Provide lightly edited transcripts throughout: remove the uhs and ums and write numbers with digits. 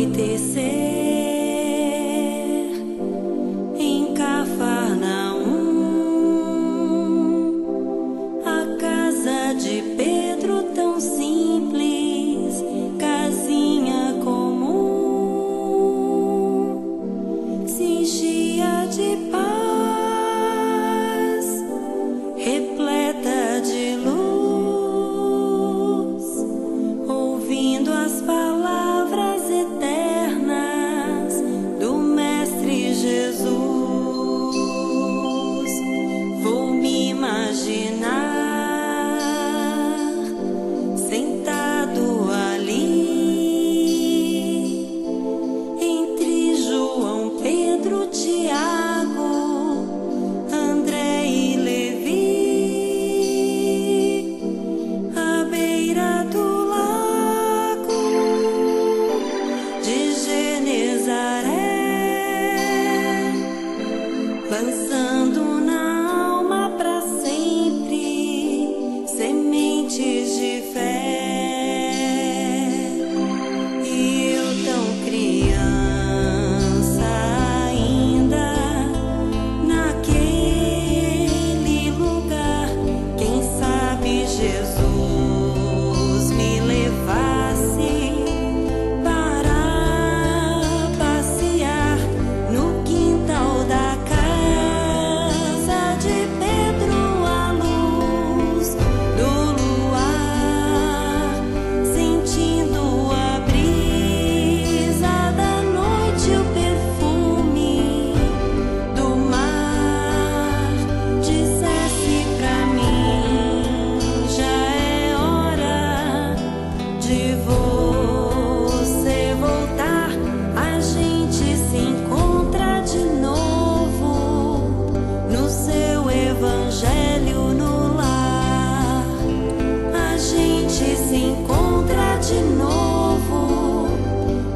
anoitecer em Cafarnaum, a casa de Pedro tão simples, casinha comum, se enchia de paz, repleta de luz, ouvindo as palavras eternas do Mestre Jesus. Vou me imaginar sentado ali entre João, Pedro, Tiago, André e Levi, à beira do lago de Genezaré, lançando na alma para sempre sementes de fé. E eu tão criança ainda, naquele lugar, quem sabe Jesus me levasse para passear no quintal da casa de Pedro, à luz do luar, sentindo a brisa da noite, o perfume do mar. Dissesse pra mim, já é hora de você voltar. A gente se encontra de novo no seu evangelho no lar. A gente se encontra de novo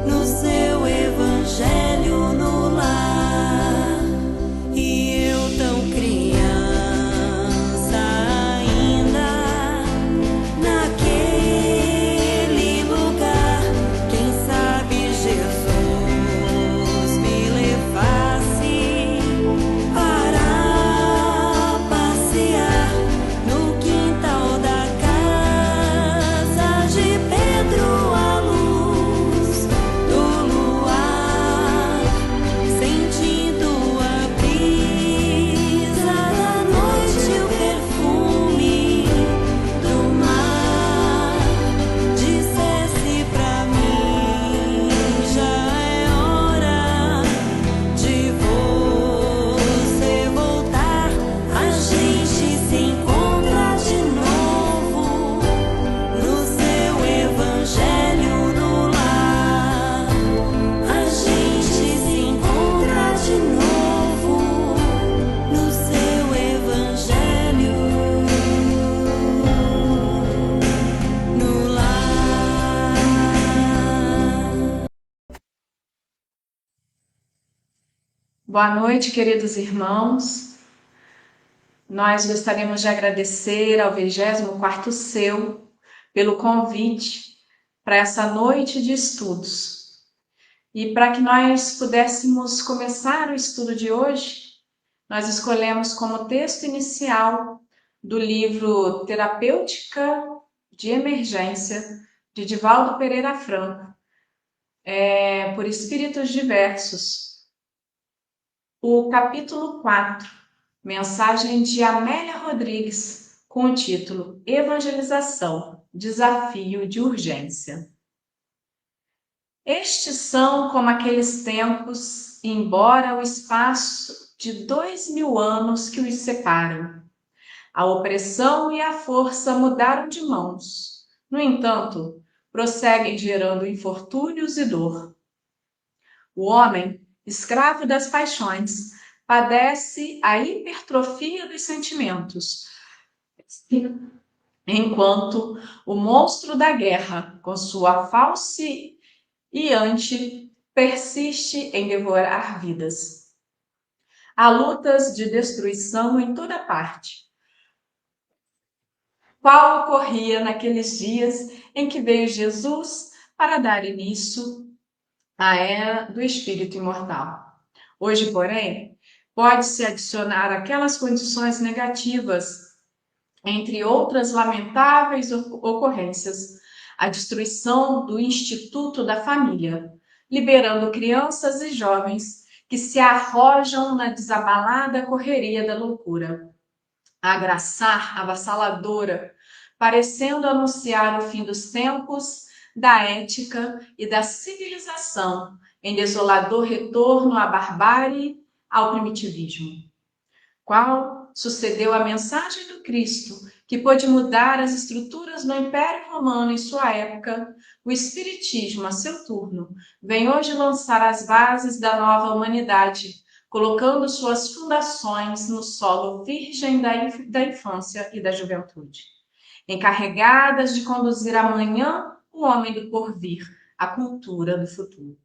no seu evangelho no lar. E eu tão criança ainda, naquele lugar, quem sabe Jesus me levasse para passear no quintal da casa de Pedro, à luz do luar, sentindo a brisa da noite, o perfume do mar. Dissesse pra mim, já é hora de você voltar. A gente se encontra de novo no seu evangelho no lar. A gente se encontra de novo no seu evangelho no lar. Boa noite, queridos irmãos. Nós gostaríamos de agradecer ao 24º Seu pelo convite para essa noite de estudos. E para que nós pudéssemos começar o estudo de hoje, nós escolhemos como texto inicial do livro Terapêutica de Emergência, de Divaldo Pereira Franco, por Espíritos Diversos, o capítulo 4, mensagem de Amélia Rodrigues, com o título Evangelização, Desafio de Urgência. Estes são como aqueles tempos, embora o espaço de 2000 anos que os separam. A opressão e a força mudaram de mãos. No entanto, prosseguem gerando infortúnios e dor. O homem, escravo das paixões, padece a hipertrofia dos sentimentos, enquanto o monstro da guerra, com sua falciante, persiste em devorar vidas. Há lutas de destruição em toda parte. Qual ocorria naqueles dias em que veio Jesus para dar início a era do espírito imortal. Hoje, porém, pode-se adicionar aquelas condições negativas, entre outras lamentáveis ocorrências, a destruição do instituto da família, liberando crianças e jovens que se arrojam na desabalada correria da loucura, agraçar avassaladora, parecendo anunciar o fim dos tempos, da ética e da civilização, em desolador retorno à barbárie, ao primitivismo. Qual sucedeu à mensagem do Cristo, que pôde mudar as estruturas do Império Romano em sua época, o Espiritismo, a seu turno, vem hoje lançar as bases da nova humanidade, colocando suas fundações no solo virgem da infância e da juventude, encarregadas de conduzir amanhã o homem do porvir, a cultura do futuro.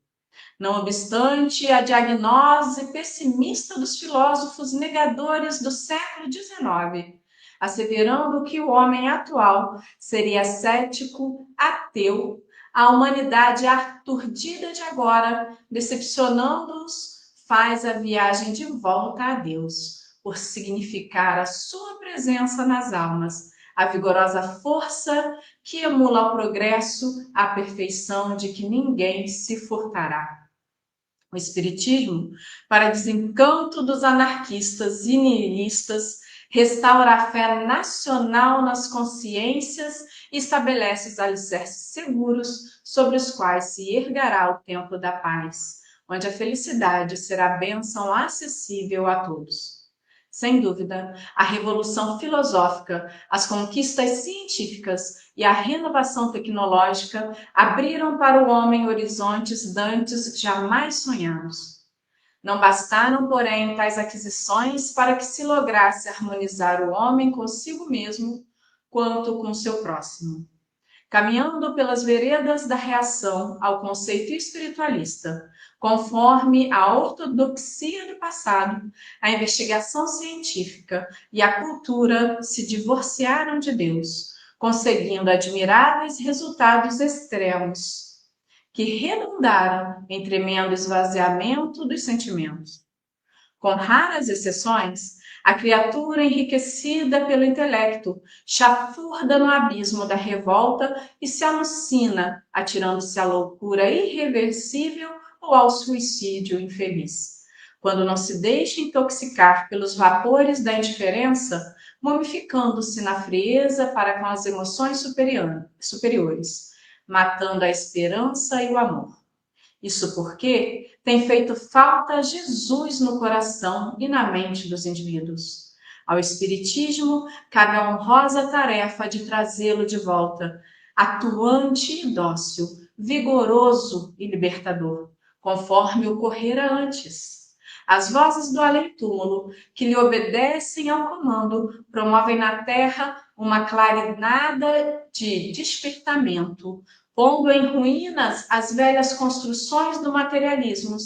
Não obstante a diagnose pessimista dos filósofos negadores do século XIX, asseverando que o homem atual seria cético, ateu, a humanidade aturdida de agora, decepcionando-os, faz a viagem de volta a Deus, por significar a sua presença nas almas, a vigorosa força que emula o progresso, a perfeição de que ninguém se furtará. O Espiritismo, para desencanto dos anarquistas e nihilistas, restaura a fé nacional nas consciências e estabelece os alicerces seguros sobre os quais se erguerá o templo da paz, onde a felicidade será bênção acessível a todos. Sem dúvida, a revolução filosófica, as conquistas científicas e a renovação tecnológica abriram para o homem horizontes dantes jamais sonhados. Não bastaram, porém, tais aquisições para que se lograsse harmonizar o homem consigo mesmo quanto com seu próximo. Caminhando pelas veredas da reação ao conceito espiritualista, conforme a ortodoxia do passado, a investigação científica e a cultura se divorciaram de Deus, conseguindo admiráveis resultados extremos, que redundaram em tremendo esvaziamento dos sentimentos. Com raras exceções, a criatura enriquecida pelo intelecto chafurda no abismo da revolta e se alucina, atirando-se à loucura irreversível ou ao suicídio infeliz. Quando não se deixa intoxicar pelos vapores da indiferença, mumificando-se na frieza para com as emoções superiores, matando a esperança e o amor. Isso porque tem feito falta Jesus no coração e na mente dos indivíduos. Ao Espiritismo cabe a honrosa tarefa de trazê-lo de volta, atuante e dócil, vigoroso e libertador, conforme ocorrera antes. As vozes do além-túmulo, que lhe obedecem ao comando, promovem na terra uma clarinada de despertamento, pondo em ruínas as velhas construções do materialismo,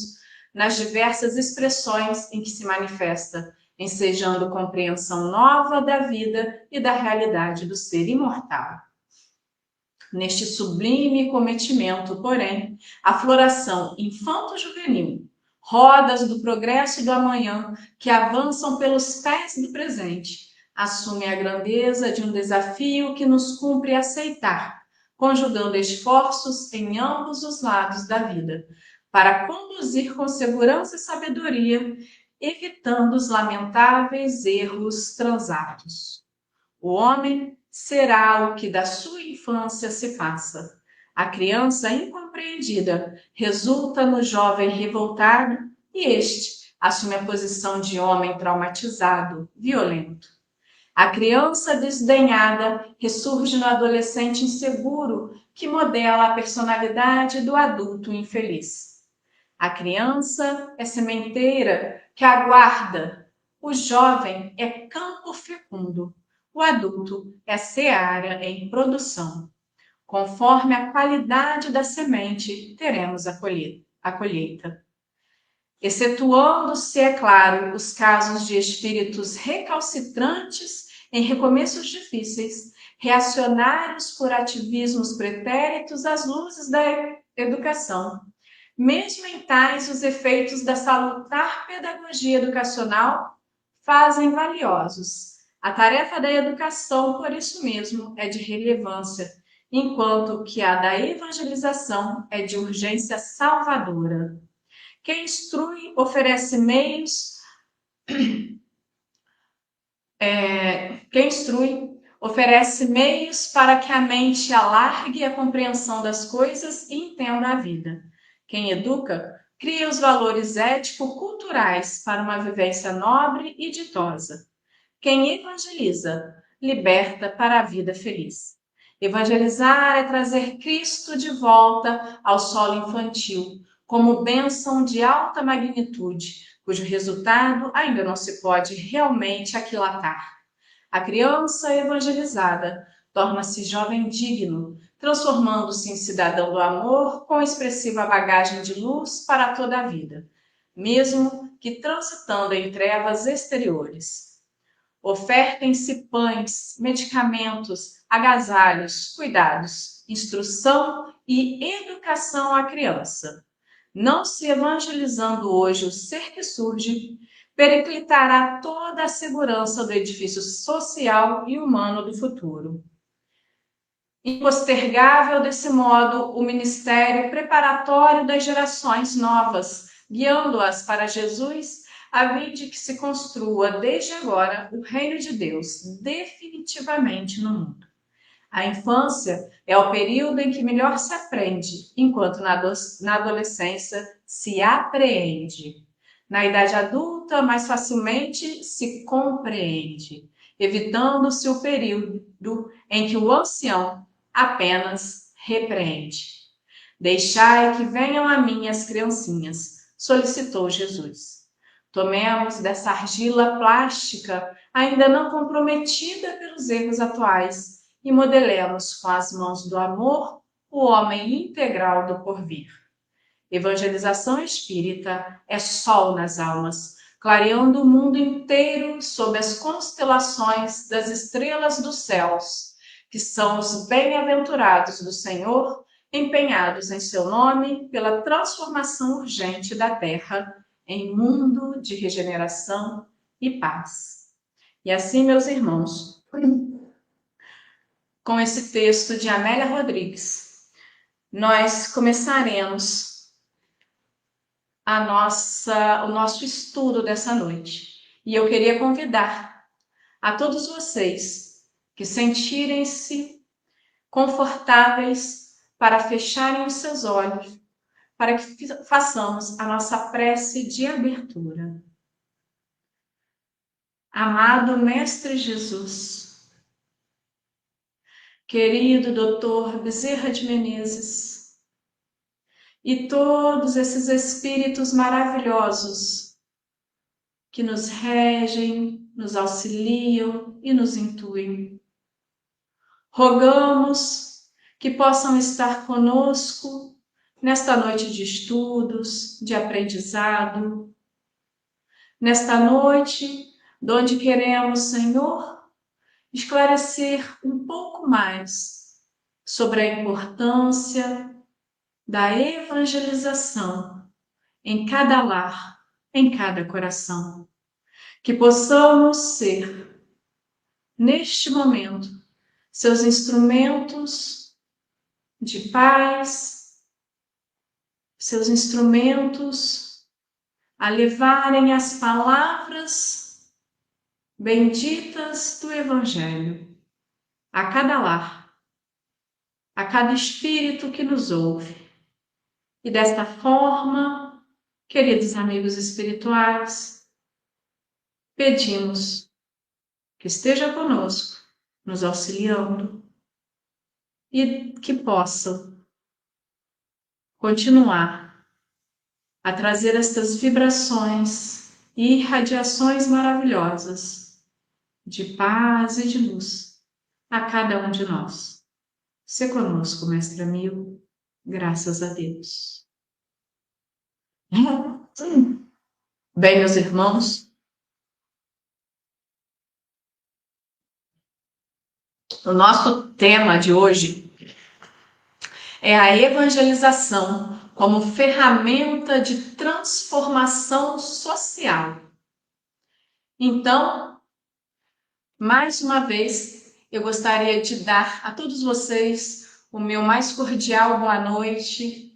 nas diversas expressões em que se manifesta, ensejando compreensão nova da vida e da realidade do ser imortal. Neste sublime cometimento, porém, a floração infanto-juvenil, rodas do progresso e do amanhã que avançam pelos pés do presente, assume a grandeza de um desafio que nos cumpre aceitar, conjugando esforços em ambos os lados da vida, para conduzir com segurança e sabedoria, evitando os lamentáveis erros transatos. O homem será o que da sua infância se passa. A criança incompreendida resulta no jovem revoltado e este assume a posição de homem traumatizado, violento. A criança desdenhada ressurge no adolescente inseguro que modela a personalidade do adulto infeliz. A criança é sementeira que aguarda. O jovem é campo fecundo. O adulto é seara em produção. Conforme a qualidade da semente, teremos a colheita. Excetuando-se, é claro, os casos de espíritos recalcitrantes em recomeços difíceis, reacionários por ativismos pretéritos às luzes da educação, Mesmo em tais, os efeitos da salutar pedagogia educacional fazem valiosos. A tarefa da educação, por isso mesmo, é de relevância, enquanto que a da evangelização é de urgência salvadora. Quem instrui oferece meios, quem instrui oferece meios para que a mente alargue a compreensão das coisas e entenda a vida. Quem educa cria os valores ético-culturais para uma vivência nobre e ditosa. Quem evangeliza liberta para a vida feliz. Evangelizar é trazer Cristo de volta ao solo infantil, como bênção de alta magnitude, cujo resultado ainda não se pode realmente aquilatar. A criança evangelizada torna-se jovem digno, transformando-se em cidadão do amor com expressiva bagagem de luz para toda a vida, mesmo que transitando em trevas exteriores. Ofertem-se pães, medicamentos, agasalhos, cuidados, instrução e educação à criança. Não se evangelizando hoje o ser que surge, periclitará toda a segurança do edifício social e humano do futuro. Impostergável desse modo o ministério preparatório das gerações novas, guiando-as para Jesus, a fim de que se construa desde agora o reino de Deus definitivamente no mundo. A infância é o período em que melhor se aprende, enquanto na adolescência se apreende. Na idade adulta, mais facilmente se compreende, evitando-se o período em que o ancião apenas repreende. Deixai que venham a mim as criancinhas, solicitou Jesus. Tomemos dessa argila plástica, ainda não comprometida pelos erros atuais, e modelemos com as mãos do amor o homem integral do porvir. Evangelização espírita é sol nas almas, clareando o mundo inteiro sob as constelações das estrelas dos céus, que são os bem-aventurados do Senhor, empenhados em seu nome pela transformação urgente da terra em mundo de regeneração e paz. E assim, meus irmãos, com esse texto de Amélia Rodrigues, nós começaremos o nosso estudo dessa noite. E eu queria convidar a todos vocês que sentirem-se confortáveis para fecharem os seus olhos, para que façamos a nossa prece de abertura. Amado Mestre Jesus, querido Dr. Bezerra de Menezes, e todos esses espíritos maravilhosos que nos regem, nos auxiliam e nos intuem. Rogamos que possam estar conosco nesta noite de estudos, de aprendizado, nesta noite onde queremos, Senhor, esclarecer um pouco mais sobre a importância da evangelização em cada lar, em cada coração. Que possamos ser, neste momento, seus instrumentos de paz, seus instrumentos a levarem as palavras benditas do Evangelho a cada lar, a cada espírito que nos ouve. E desta forma, queridos amigos espirituais, pedimos que esteja conosco, nos auxiliando e que possam continuar a trazer estas vibrações e irradiações maravilhosas de paz e de luz a cada um de nós. Se conosco, mestre amigo, graças a Deus. Bem, meus irmãos, o nosso tema de hoje é a evangelização como ferramenta de transformação social. Então, mais uma vez, eu gostaria de dar a todos vocês o meu mais cordial boa noite.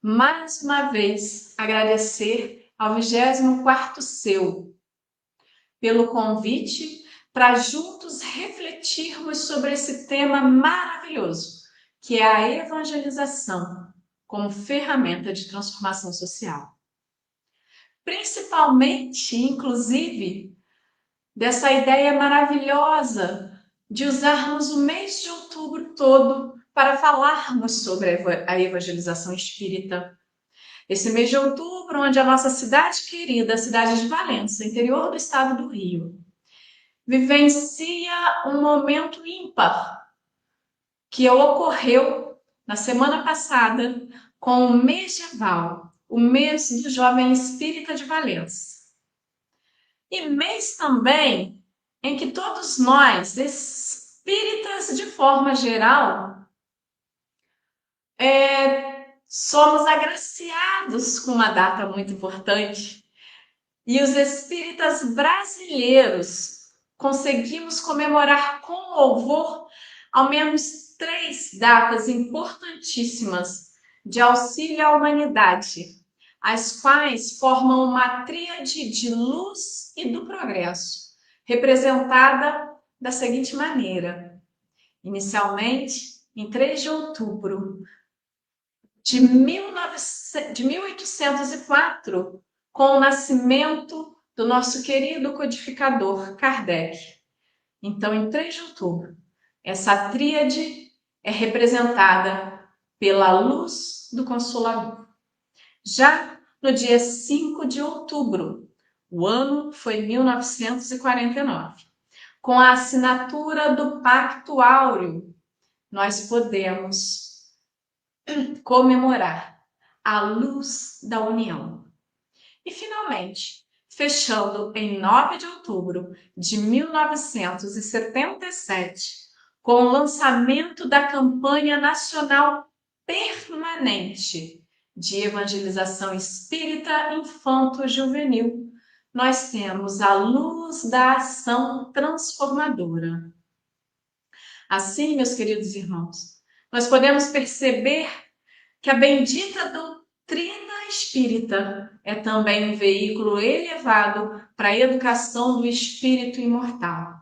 Mais uma vez, agradecer ao 24º Seu pelo convite para juntos refletirmos sobre esse tema maravilhoso, que é a evangelização como ferramenta de transformação social. Principalmente, inclusive, dessa ideia maravilhosa de usarmos o mês de outubro todo para falarmos sobre a evangelização espírita. Esse mês de outubro, onde a nossa cidade querida, a cidade de Valença, interior do estado do Rio, vivencia um momento ímpar que ocorreu na semana passada com o Medieval, o mês do jovem espírita de Valença. E mês também em que todos nós, espíritas de forma geral, somos agraciados com uma data muito importante. E os espíritas brasileiros conseguimos comemorar com louvor ao menos 3 datas importantíssimas de auxílio à humanidade, as quais formam uma tríade de luz e do progresso, representada da seguinte maneira. Inicialmente, em 3 de outubro de 1804, com o nascimento do nosso querido codificador Kardec. Então, em 3 de outubro, essa tríade é representada pela luz do Consolador. Já no dia 5 de outubro, o ano foi 1949, com a assinatura do Pacto Áureo, nós podemos comemorar a luz da união. E, finalmente, fechando em 9 de outubro de 1977, com o lançamento da campanha nacional permanente de evangelização espírita infanto-juvenil, nós temos a luz da ação transformadora. Assim, meus queridos irmãos, nós podemos perceber que a bendita doutrina espírita é também um veículo elevado para a educação do espírito imortal,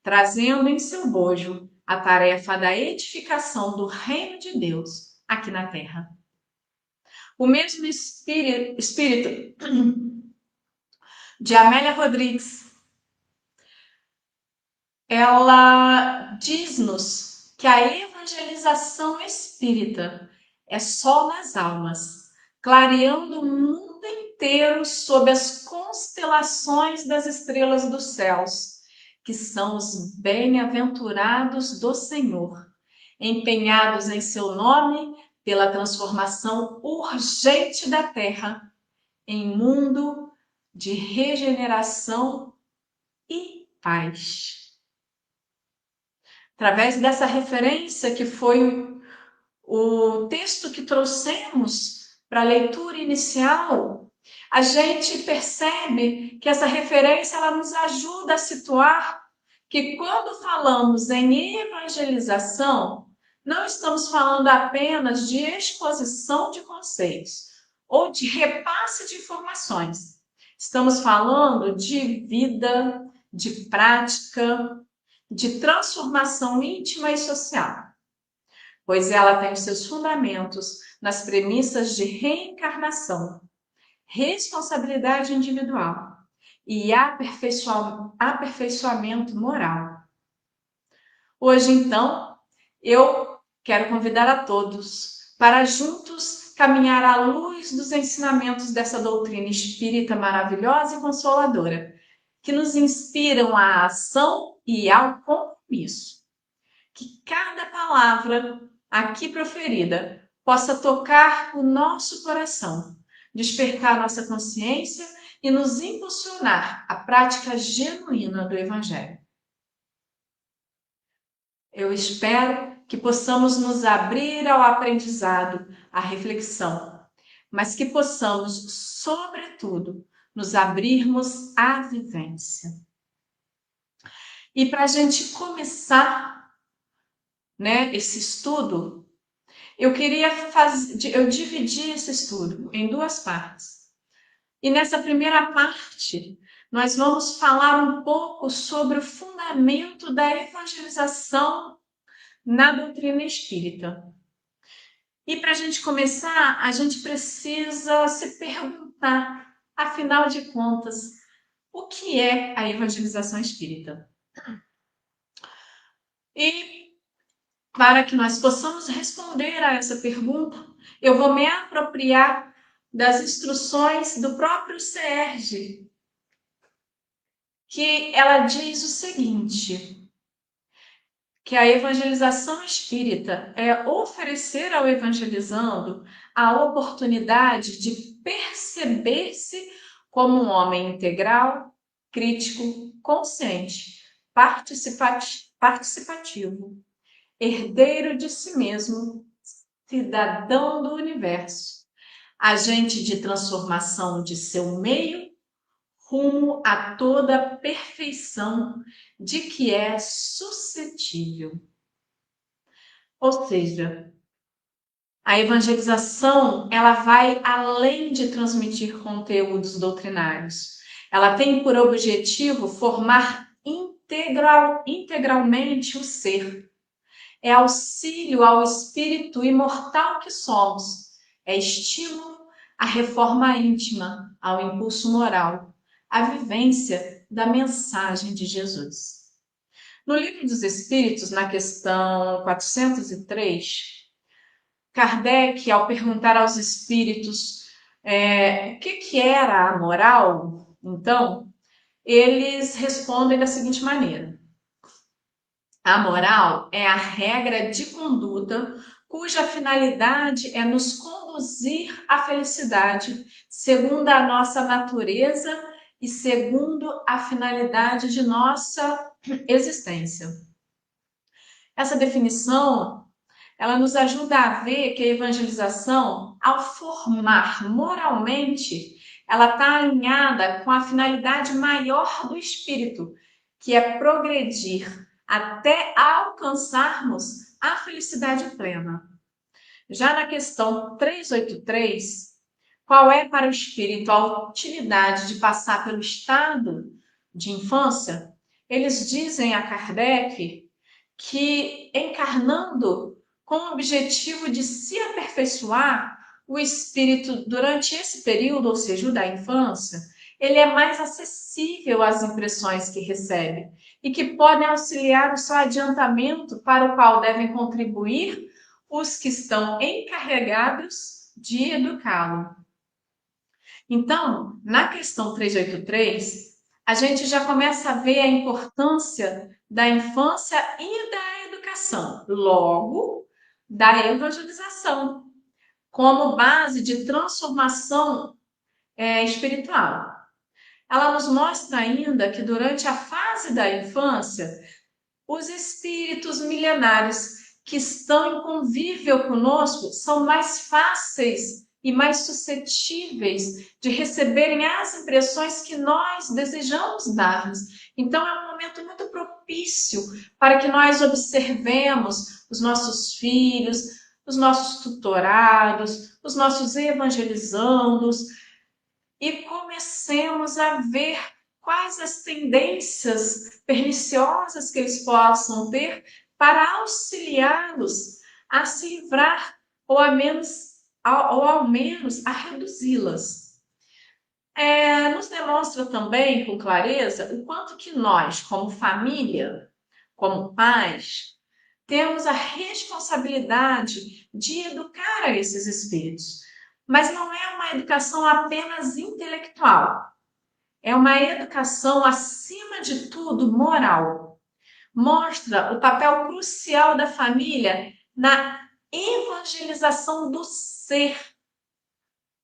trazendo em seu bojo a tarefa da edificação do reino de Deus aqui na Terra. O mesmo espírito de Amélia Rodrigues, ela diz-nos que a evangelização espírita é sol nas almas, clareando o mundo inteiro sob as constelações das estrelas dos céus, que são os bem-aventurados do Senhor, empenhados em seu nome pela transformação urgente da terra em mundo de regeneração e paz. Através dessa referência que foi o texto que trouxemos para a leitura inicial, a gente percebe que essa referência ela nos ajuda a situar que quando falamos em evangelização, não estamos falando apenas de exposição de conceitos ou de repasse de informações. Estamos falando de vida, de prática, de transformação íntima e social, pois ela tem os seus fundamentos nas premissas de reencarnação, responsabilidade individual e aperfeiçoamento moral. Hoje, então, eu quero convidar a todos para juntos caminhar à luz dos ensinamentos dessa doutrina espírita maravilhosa e consoladora, que nos inspiram à ação e ao compromisso. Que cada palavra aqui proferida possa tocar o nosso coração, despertar nossa consciência e nos impulsionar à prática genuína do Evangelho. Eu espero que possamos nos abrir ao aprendizado, à reflexão, mas que possamos, sobretudo, nos abrirmos à vivência. E para a gente começar, né, esse estudo, eu dividi esse estudo em duas partes. E nessa primeira parte, nós vamos falar um pouco sobre o fundamento da evangelização na doutrina espírita. E para a gente começar, a gente precisa se perguntar, afinal de contas, o que é a evangelização espírita? E para que nós possamos responder a essa pergunta, eu vou me apropriar das instruções do próprio Serge, que ela diz o seguinte, que a evangelização espírita é oferecer ao evangelizando a oportunidade de perceber-se como um homem integral, crítico, consciente, participativo, herdeiro de si mesmo, cidadão do universo, agente de transformação de seu meio, rumo a toda a perfeição de que é suscetível. Ou seja, a evangelização, ela vai além de transmitir conteúdos doutrinários. Ela tem por objetivo formar integralmente o ser. É auxílio ao espírito imortal que somos. É estímulo à reforma íntima, ao impulso moral, à vivência da mensagem de Jesus. No Livro dos Espíritos, na questão 403, Kardec, ao perguntar aos espíritos o que era a moral, então, eles respondem da seguinte maneira: a moral é a regra de conduta cuja finalidade é nos conduzir à felicidade, segundo a nossa natureza e segundo a finalidade de nossa existência. Essa definição, ela nos ajuda a ver que a evangelização, ao formar moralmente, ela está alinhada com a finalidade maior do espírito, que é progredir até alcançarmos a felicidade plena. Já na questão 383, qual é para o espírito a utilidade de passar pelo estado de infância? Eles dizem a Kardec que, encarnando com o objetivo de se aperfeiçoar, o espírito, durante esse período, ou seja, o da infância, ele é mais acessível às impressões que recebe e que podem auxiliar o seu adiantamento, para o qual devem contribuir os que estão encarregados de educá-lo. Então, na questão 383, a gente já começa a ver a importância da infância e da educação, logo, da evangelização, como base de transformação espiritual. Ela nos mostra ainda que durante a fase da infância, os espíritos milenares que estão em convívio conosco são mais fáceis e mais suscetíveis de receberem as impressões que nós desejamos dar-lhes. Então, é um momento muito propício para que nós observemos os nossos filhos, os nossos tutorados, os nossos evangelizandos, e comecemos a ver quais as tendências perniciosas que eles possam ter para auxiliá-los a se livrar ou ao menos a reduzi-las. Nos demonstra também com clareza o quanto que nós, como família, como pais, temos a responsabilidade de educar a esses espíritos. Mas não é uma educação apenas intelectual. É uma educação, acima de tudo, moral. Mostra o papel crucial da família na evangelização do ser.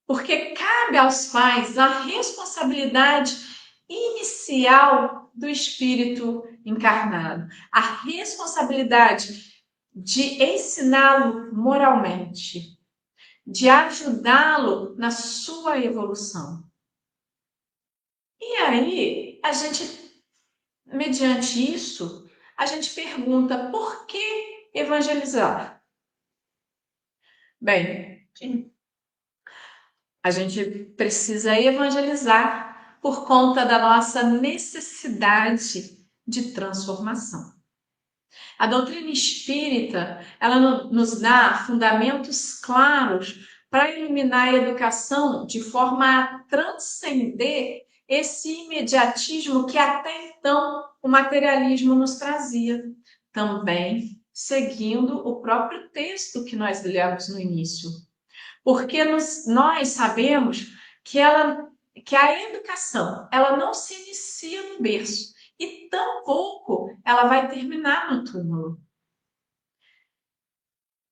Porque cabe aos pais a responsabilidade inicial do espírito encarnado. A responsabilidade de ensiná-lo moralmente, de ajudá-lo na sua evolução. E aí, mediante isso, a gente pergunta: por que evangelizar? Bem, a gente precisa evangelizar por conta da nossa necessidade de transformação. A doutrina espírita, ela nos dá fundamentos claros para iluminar a educação de forma a transcender esse imediatismo que até então o materialismo nos trazia. Também seguindo o próprio texto que nós lemos no início. Porque nós sabemos que a educação ela não se inicia no berço e tampouco ela vai terminar no túmulo.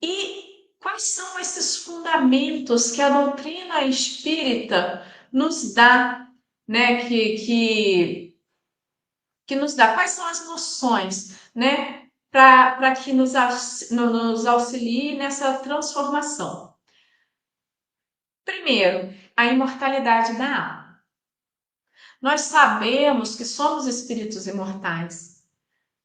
E quais são esses fundamentos que a doutrina espírita nos dá, né? Que nos dá? Quais são as noções, né? Para que nos auxilie nessa transformação. Primeiro, a imortalidade da alma. Nós sabemos que somos espíritos imortais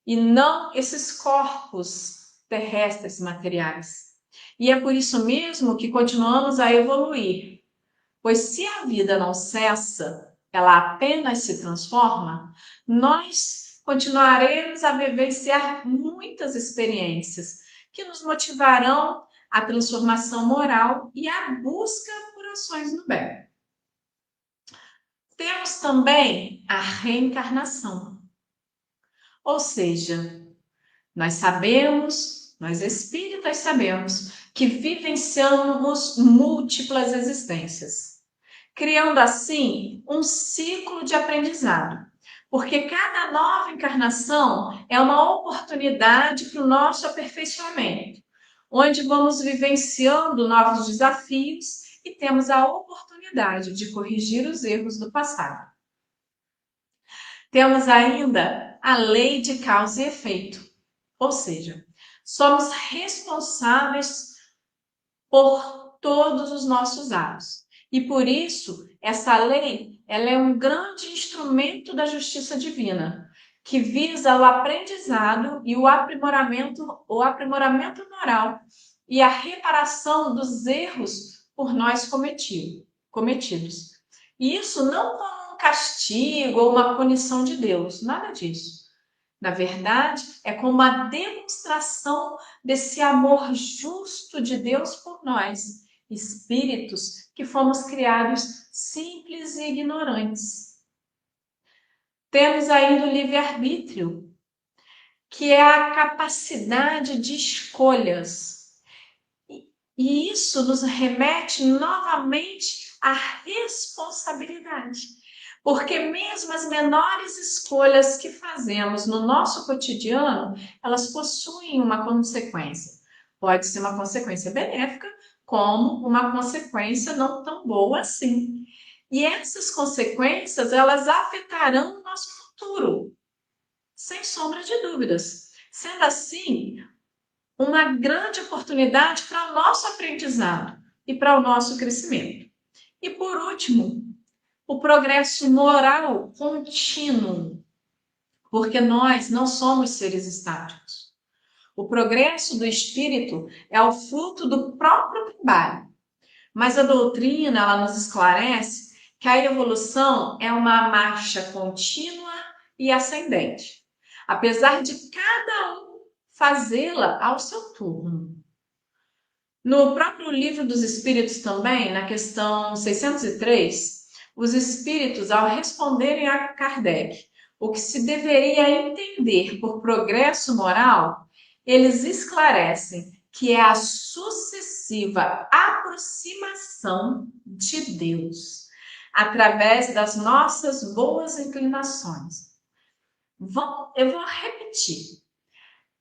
e não esses corpos terrestres materiais. E é por isso mesmo que continuamos a evoluir, pois se a vida não cessa, ela apenas se transforma, nós continuaremos a vivenciar muitas experiências que nos motivarão à transformação moral e à busca por ações no bem. Temos também a reencarnação. Ou seja, nós espíritas sabemos, que vivenciamos múltiplas existências, criando assim um ciclo de aprendizado, porque cada nova encarnação é uma oportunidade para o nosso aperfeiçoamento, onde vamos vivenciando novos desafios e temos a oportunidade de corrigir os erros do passado. Temos ainda a lei de causa e efeito, ou seja, somos responsáveis por todos os nossos atos. E por isso, essa lei ela é um grande instrumento da justiça divina, que visa o aprendizado e o aprimoramento moral e a reparação dos erros por nós cometidos. E isso não como um castigo ou uma punição de Deus, nada disso. Na verdade, é como uma demonstração desse amor justo de Deus por nós, espíritos que fomos criados simples e ignorantes. Temos ainda o livre-arbítrio, que é a capacidade de escolhas. E isso nos remete novamente à responsabilidade. Porque mesmo as menores escolhas que fazemos no nosso cotidiano, elas possuem uma consequência. Pode ser uma consequência benéfica, como uma consequência não tão boa assim. E essas consequências, elas afetarão o nosso futuro, sem sombra de dúvidas. Sendo assim, uma grande oportunidade para o nosso aprendizado e para o nosso crescimento. E por último, o progresso moral contínuo, porque nós não somos seres estáticos. O progresso do espírito é o fruto do próprio trabalho, mas a doutrina ela nos esclarece que a evolução é uma marcha contínua e ascendente, apesar de cada um fazê-la ao seu turno. No próprio Livro dos Espíritos também, na questão 603, os espíritos, ao responderem a Kardec o que se deveria entender por progresso moral, eles esclarecem que é a sucessiva aproximação de Deus, através das nossas boas inclinações. Eu vou repetir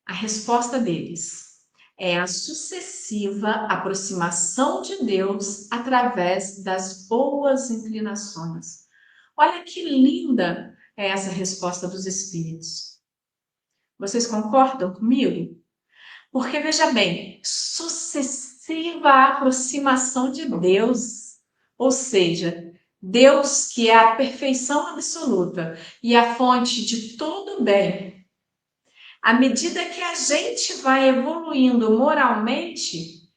a resposta deles. É a sucessiva aproximação de Deus através das boas inclinações. Olha que linda é essa resposta dos espíritos. Vocês concordam comigo? Porque, veja bem, sucessiva aproximação de Deus, ou seja, Deus que é a perfeição absoluta e a fonte de todo bem, à medida que a gente vai evoluindo moralmente,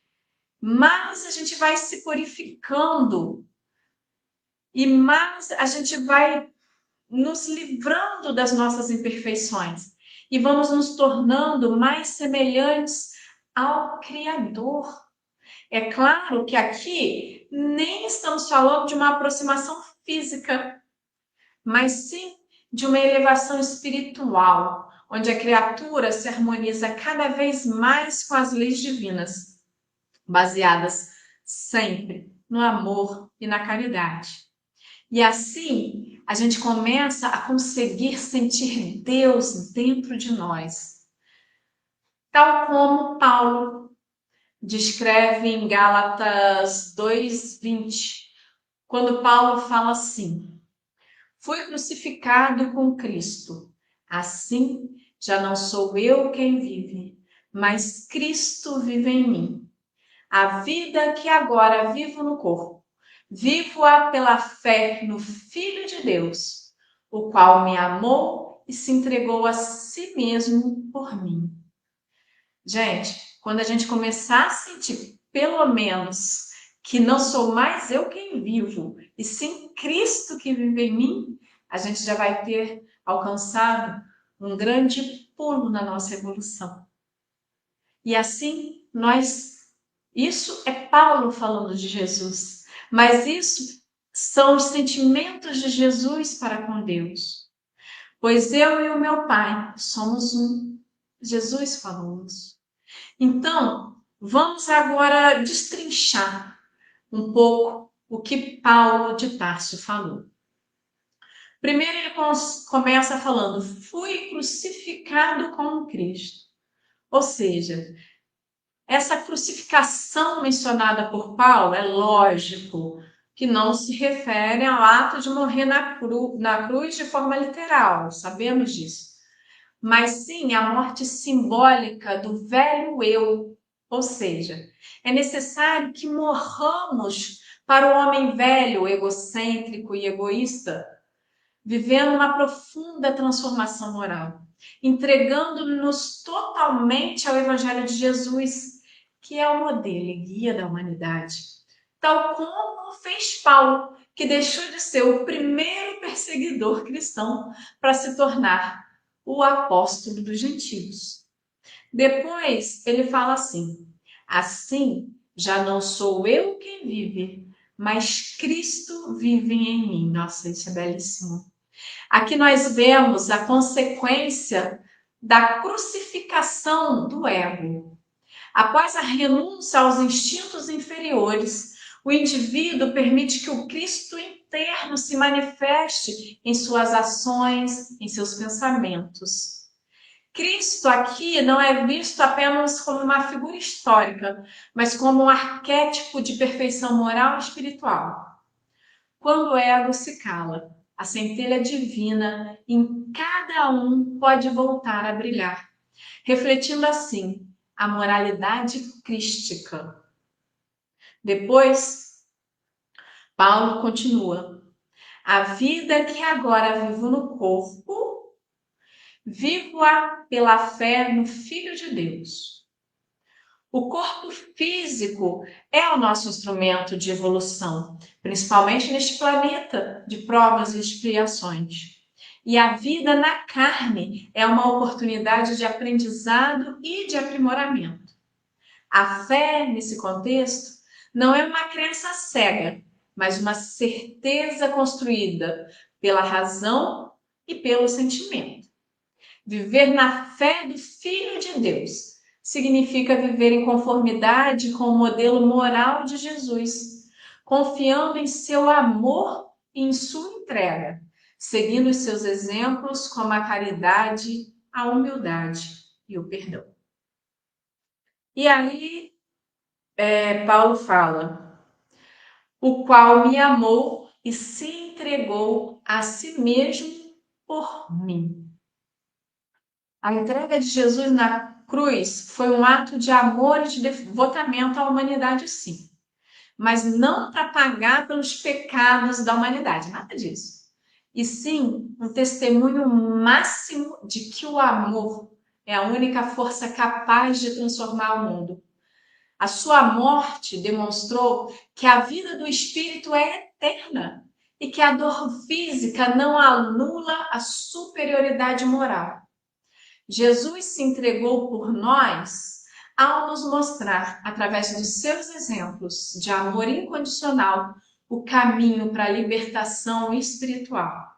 mais a gente vai se purificando e mais a gente vai nos livrando das nossas imperfeições e vamos nos tornando mais semelhantes ao Criador. É claro que aqui nem estamos falando de uma aproximação física, mas sim de uma elevação espiritual, onde a criatura se harmoniza cada vez mais com as leis divinas, baseadas sempre no amor e na caridade. E assim, a gente começa a conseguir sentir Deus dentro de nós. Tal como Paulo descreve em Gálatas 2:20, quando Paulo fala assim: fui crucificado com Cristo. Assim, já não sou eu quem vive, mas Cristo vive em mim. A vida que agora vivo no corpo, vivo-a pela fé no Filho de Deus, o qual me amou e se entregou a si mesmo por mim. Gente, quando a gente começar a sentir, pelo menos, que não sou mais eu quem vivo, e sim Cristo que vive em mim, a gente já vai ter alcançado um grande pulo na nossa evolução. E assim, isso é Paulo falando de Jesus, mas isso são os sentimentos de Jesus para com Deus. Pois eu e o meu Pai somos um. Jesus falou isso. Então, vamos agora destrinchar um pouco o que Paulo de Tarso falou. Primeiro ele começa falando, fui crucificado com Cristo. Ou seja, essa crucificação mencionada por Paulo é lógico que não se refere ao ato de morrer na cruz de forma literal, sabemos disso. Mas sim a morte simbólica do velho eu. Ou seja, é necessário que morramos para o homem velho, egocêntrico e egoísta, vivendo uma profunda transformação moral, entregando-nos totalmente ao Evangelho de Jesus, que é o modelo e guia da humanidade. Tal como fez Paulo, que deixou de ser o primeiro perseguidor cristão para se tornar o apóstolo dos gentios. Depois ele fala assim: assim já não sou eu quem vive, mas Cristo vive em mim. Nossa, isso é belíssimo. Aqui nós vemos a consequência da crucificação do ego. Após a renúncia aos instintos inferiores, o indivíduo permite que o Cristo interno se manifeste em suas ações, em seus pensamentos. Cristo aqui não é visto apenas como uma figura histórica, mas como um arquétipo de perfeição moral e espiritual. Quando o ego se cala, a centelha divina em cada um pode voltar a brilhar, refletindo assim a moralidade crística. Depois, Paulo continua: a vida que agora vivo no corpo, vivo-a pela fé no Filho de Deus. O corpo físico é o nosso instrumento de evolução, principalmente neste planeta de provas e expiações. E a vida na carne é uma oportunidade de aprendizado e de aprimoramento. A fé, nesse contexto, não é uma crença cega, mas uma certeza construída pela razão e pelo sentimento. Viver na fé do Filho de Deus significa viver em conformidade com o modelo moral de Jesus, confiando em seu amor e em sua entrega, seguindo os seus exemplos como a caridade, a humildade e o perdão. E aí, Paulo fala, o qual me amou e se entregou a si mesmo por mim. A entrega de Jesus na cruz foi um ato de amor e de devotamento à humanidade, sim, mas não para pagar pelos pecados da humanidade, nada disso. E sim, um testemunho máximo de que o amor é a única força capaz de transformar o mundo. A sua morte demonstrou que a vida do espírito é eterna e que a dor física não anula a superioridade moral. Jesus se entregou por nós ao nos mostrar, através dos seus exemplos de amor incondicional, o caminho para a libertação espiritual.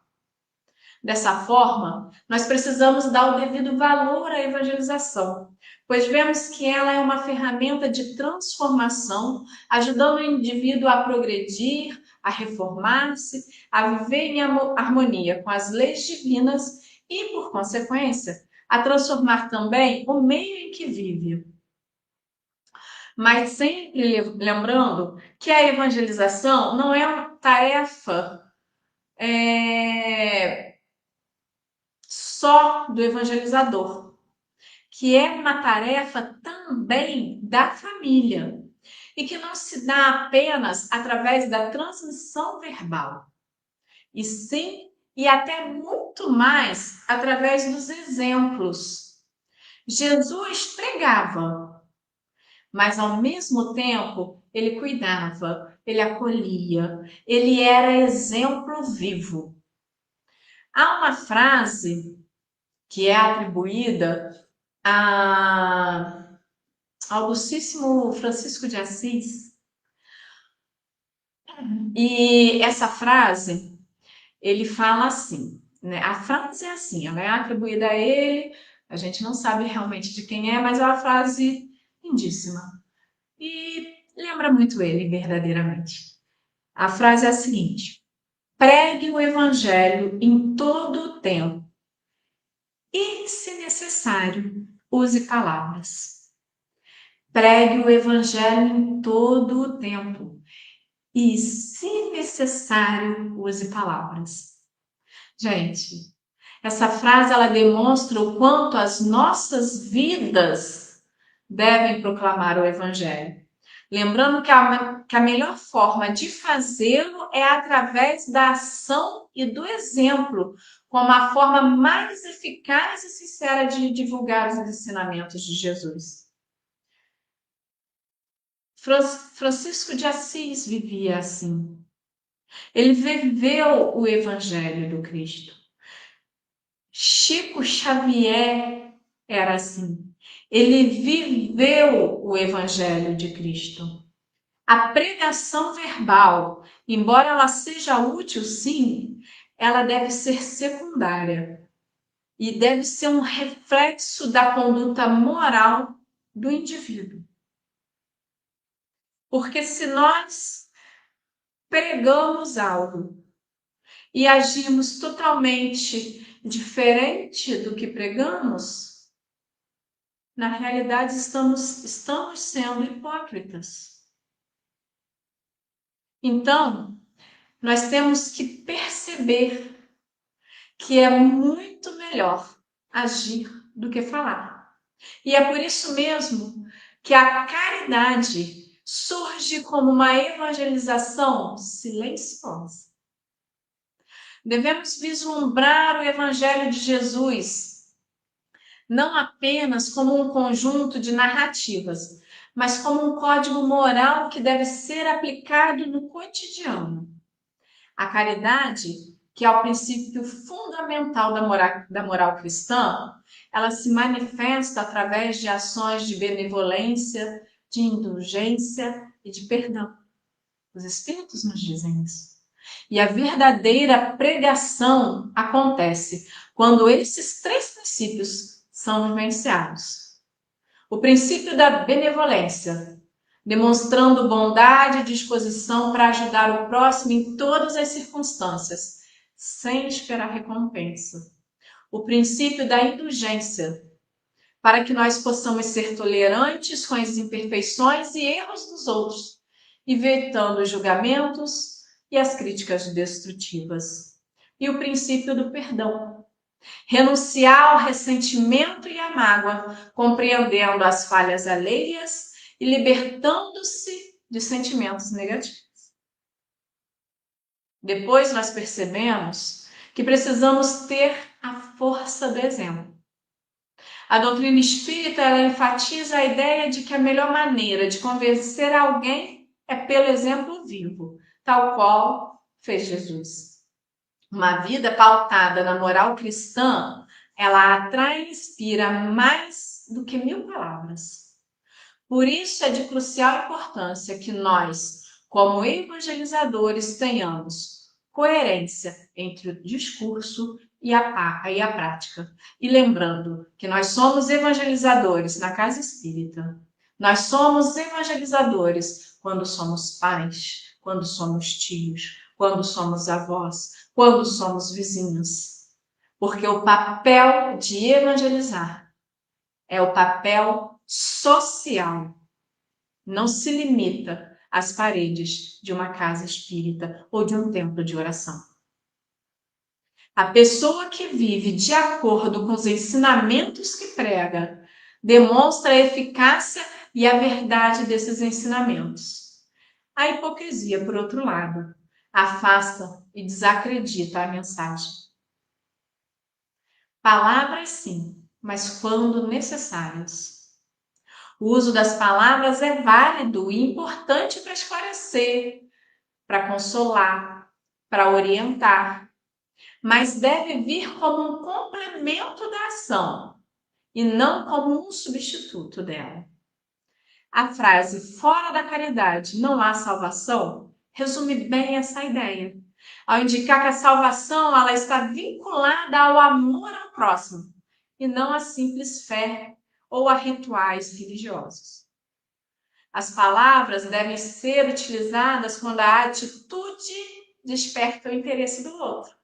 Dessa forma, nós precisamos dar o devido valor à evangelização, pois vemos que ela é uma ferramenta de transformação, ajudando o indivíduo a progredir, a reformar-se, a viver em harmonia com as leis divinas e, por consequência, a transformar também o meio em que vive. Mas sempre lembrando que a evangelização não é uma tarefa só do evangelizador, que é uma tarefa também da família e que não se dá apenas através da transmissão verbal, e sim e até muito mais através dos exemplos. Jesus pregava, mas ao mesmo tempo ele cuidava, ele acolhia, ele era exemplo vivo. Há uma frase que é atribuída ao Docíssimo Francisco de Assis, e essa frase, ele fala assim, né? A frase é assim, ela é atribuída a ele, a gente não sabe realmente de quem é, mas é uma frase lindíssima e lembra muito ele verdadeiramente. A frase é a seguinte: pregue o evangelho em todo o tempo e, se necessário, use palavras. Pregue o evangelho em todo o tempo e, se necessário, use palavras. Gente, essa frase ela demonstra o quanto as nossas vidas devem proclamar o evangelho. Lembrando que a melhor forma de fazê-lo é através da ação e do exemplo, como a forma mais eficaz e sincera de divulgar os ensinamentos de Jesus. Francisco de Assis vivia assim. Ele viveu o evangelho do Cristo. Chico Xavier era assim. Ele viveu o evangelho de Cristo. A pregação verbal, embora ela seja útil, sim, ela deve ser secundária e deve ser um reflexo da conduta moral do indivíduo. Porque se nós pregamos algo e agimos totalmente diferente do que pregamos, na realidade estamos sendo hipócritas. Então, nós temos que perceber que é muito melhor agir do que falar. E é por isso mesmo que a caridade surge como uma evangelização silenciosa. Devemos vislumbrar o Evangelho de Jesus não apenas como um conjunto de narrativas, mas como um código moral que deve ser aplicado no cotidiano. A caridade, que é o princípio fundamental da moral cristã, ela se manifesta através de ações de benevolência, de indulgência e de perdão. Os Espíritos nos dizem isso. E a verdadeira pregação acontece quando esses três princípios são vivenciados. O princípio da benevolência, demonstrando bondade e disposição para ajudar o próximo em todas as circunstâncias, sem esperar recompensa. O princípio da indulgência, para que nós possamos ser tolerantes com as imperfeições e erros dos outros, evitando os julgamentos e as críticas destrutivas. E o princípio do perdão, renunciar ao ressentimento e à mágoa, compreendendo as falhas alheias e libertando-se de sentimentos negativos. Depois nós percebemos que precisamos ter a força do exemplo. A doutrina espírita ela enfatiza a ideia de que a melhor maneira de convencer alguém é pelo exemplo vivo, tal qual fez Jesus. Uma vida pautada na moral cristã, ela atrai e inspira mais do que 1000 palavras. Por isso é de crucial importância que nós, como evangelizadores, tenhamos coerência entre o discurso e a prática. E lembrando que nós somos evangelizadores na casa espírita. Nós somos evangelizadores quando somos pais, quando somos tios, quando somos avós, quando somos vizinhos. Porque o papel de evangelizar é o papel social. Não se limita às paredes de uma casa espírita ou de um templo de oração. A pessoa que vive de acordo com os ensinamentos que prega demonstra a eficácia e a verdade desses ensinamentos. A hipocrisia, por outro lado, afasta e desacredita a mensagem. Palavras sim, mas quando necessárias. O uso das palavras é válido e importante para esclarecer, para consolar, para orientar, mas deve vir como um complemento da ação e não como um substituto dela. A frase "fora da caridade não há salvação" resume bem essa ideia, ao indicar que a salvação ela está vinculada ao amor ao próximo e não a simples fé ou a rituais religiosos. As palavras devem ser utilizadas quando a atitude desperta o interesse do outro,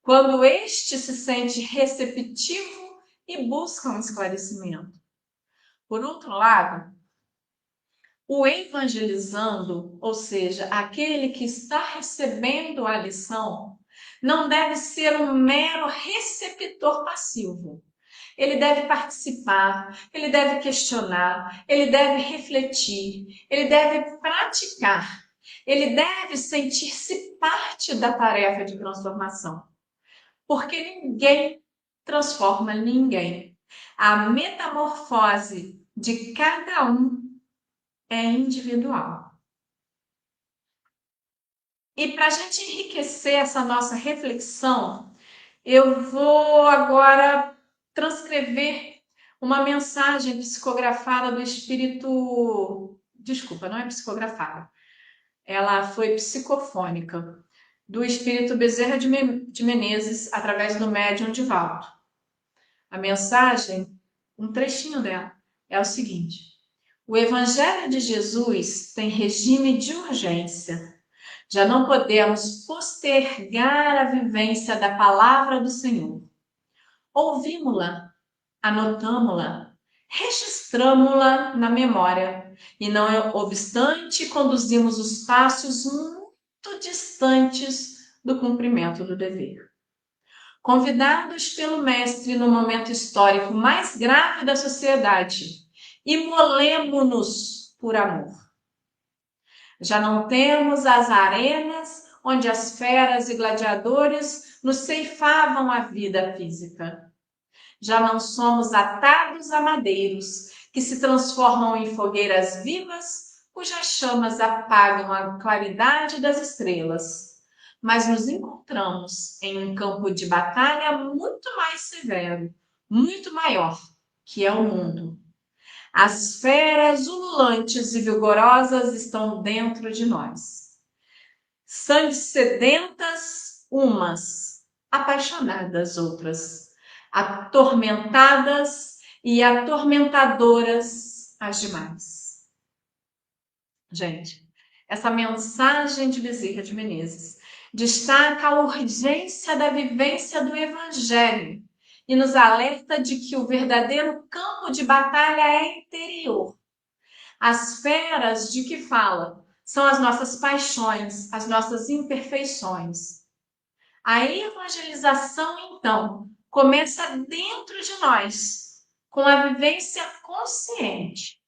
quando este se sente receptivo e busca um esclarecimento. Por outro lado, o evangelizando, ou seja, aquele que está recebendo a lição, não deve ser um mero receptor passivo. Ele deve participar, ele deve questionar, ele deve refletir, ele deve praticar, ele deve sentir-se parte da tarefa de transformação. Porque ninguém transforma ninguém. A metamorfose de cada um é individual. E para a gente enriquecer essa nossa reflexão, eu vou agora transcrever uma mensagem psicografada do espírito... Desculpa, não é psicografada. Ela foi psicofônica, do espírito Bezerra de Menezes, através do médium Divaldo. A mensagem, um trechinho dela, é o seguinte: o Evangelho de Jesus tem regime de urgência. Já não podemos postergar a vivência da palavra do Senhor. Ouvimos-la, anotamos-la, registramos-la na memória e, não obstante, conduzimos os passos muito distantes do cumprimento do dever. Convidados pelo Mestre no momento histórico mais grave da sociedade, imolemo-nos por amor. Já não temos as arenas onde as feras e gladiadores nos ceifavam a vida física. Já não somos atados a madeiros que se transformam em fogueiras vivas, cujas chamas apagam a claridade das estrelas. Mas nos encontramos em um campo de batalha muito mais severo, muito maior, que é o mundo. As feras ululantes e vigorosas estão dentro de nós. Sangue sedentas umas, apaixonadas outras, atormentadas e atormentadoras as demais. Gente, essa mensagem de Bezerra de Menezes destaca a urgência da vivência do Evangelho e nos alerta de que o verdadeiro campo de batalha é interior. As feras de que fala são as nossas paixões, as nossas imperfeições. A evangelização, então, começa dentro de nós, com a vivência consciente.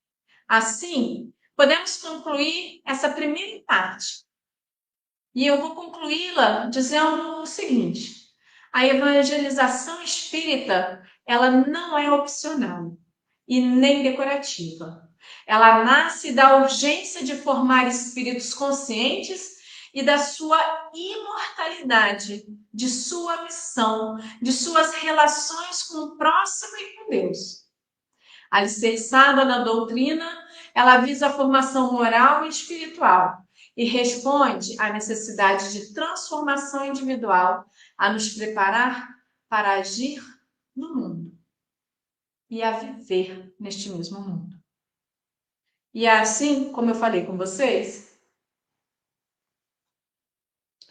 Assim, podemos concluir essa primeira parte. E eu vou concluí-la dizendo o seguinte: a evangelização espírita, ela não é opcional e nem decorativa. Ela nasce da urgência de formar espíritos conscientes e da sua imortalidade, de sua missão, de suas relações com o próximo e com Deus. Alicerçada na doutrina, ela visa a formação moral e espiritual e responde à necessidade de transformação individual, a nos preparar para agir no mundo e a viver neste mesmo mundo. E assim, como eu falei com vocês,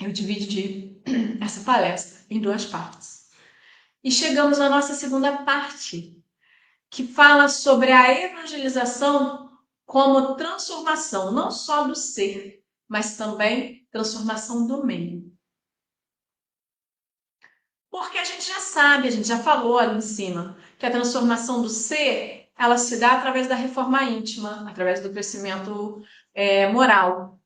eu dividi essa palestra em duas partes. E chegamos à nossa segunda parte, que fala sobre a evangelização como transformação, não só do ser, mas também transformação do meio. Porque a gente já sabe, a gente já falou ali em cima, que a transformação do ser, ela se dá através da reforma íntima, através do crescimento moral.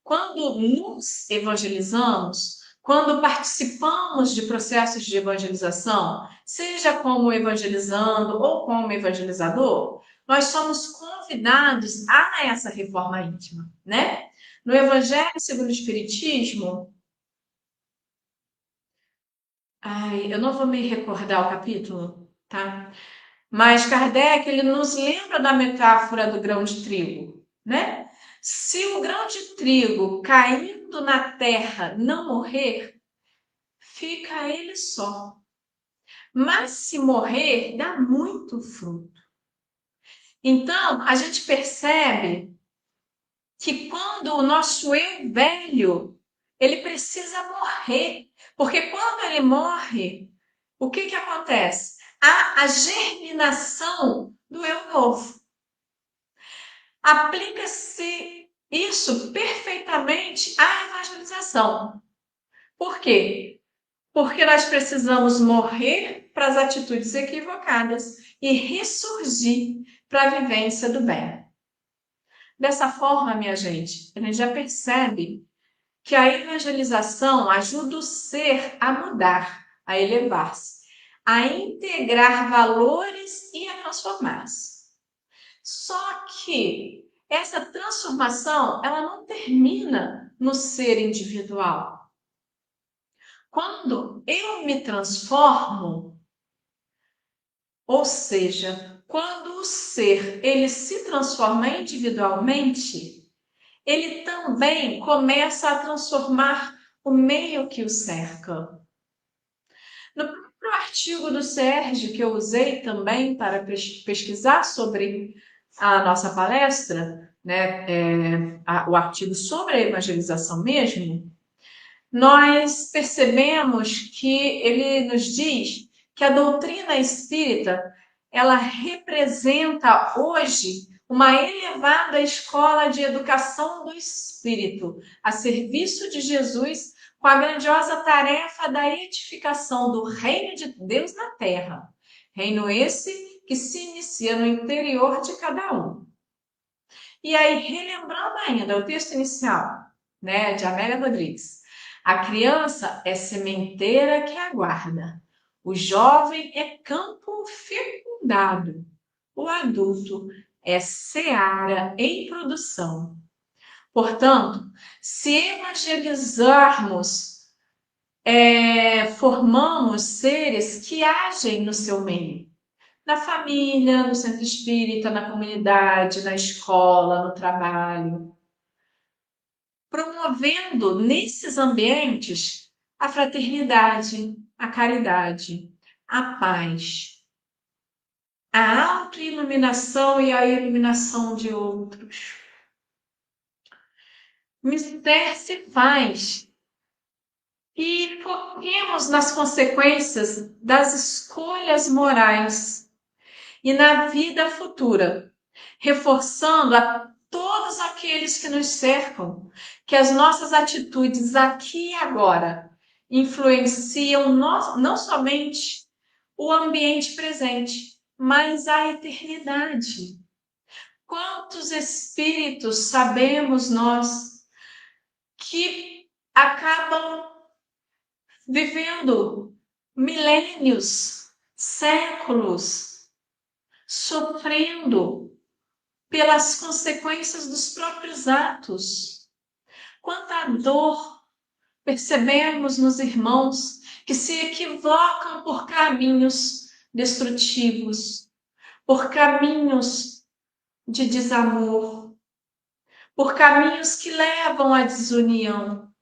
Quando nos evangelizamos, quando participamos de processos de evangelização, seja como evangelizando ou como evangelizador, nós somos convidados a essa reforma íntima, né? No Evangelho segundo o Espiritismo, eu não vou me recordar o capítulo, tá? Mas Kardec, ele nos lembra da metáfora do grão de trigo, né? Se o grão de trigo caindo na terra não morrer, fica ele só. Mas se morrer, dá muito fruto. Então, a gente percebe que quando o nosso eu velho, ele precisa morrer. Porque quando ele morre, o que acontece? Há a germinação do eu novo. Aplica-se isso perfeitamente à evangelização. Por quê? Porque nós precisamos morrer para as atitudes equivocadas e ressurgir para a vivência do bem. Dessa forma, minha gente, a gente já percebe que a evangelização ajuda o ser a mudar, a elevar-se, a integrar valores e a transformar-se. Só que essa transformação, ela não termina no ser individual. Quando eu me transformo, ou seja, quando o ser ele se transforma individualmente, ele também começa a transformar o meio que o cerca. No próprio artigo do Sérgio, que eu usei também para pesquisar sobre a nossa palestra, né, o artigo sobre a evangelização mesmo, nós percebemos que ele nos diz que a doutrina espírita, ela representa hoje uma elevada escola de educação do espírito, a serviço de Jesus, com a grandiosa tarefa da edificação do reino de Deus na terra. Reino esse que se inicia no interior de cada um. E aí, relembrando ainda o texto inicial, né, de Amélia Rodrigues, a criança é sementeira que aguarda, o jovem é campo fecundado, o adulto é seara em produção. Portanto, se evangelizarmos, formamos seres que agem no seu meio, na família, no centro espírita, na comunidade, na escola, no trabalho, promovendo nesses ambientes a fraternidade, a caridade, a paz, a autoiluminação e a iluminação de outros. Mistério se faz e foquemos nas consequências das escolhas morais e na vida futura, reforçando a todos aqueles que nos cercam que as nossas atitudes aqui e agora influenciam não somente o ambiente presente, mas a eternidade. Quantos espíritos sabemos nós que acabam vivendo milênios, séculos, sofrendo pelas consequências dos próprios atos? Quanta dor percebemos nos irmãos que se equivocam por caminhos destrutivos, por caminhos de desamor, por caminhos que levam à desunião.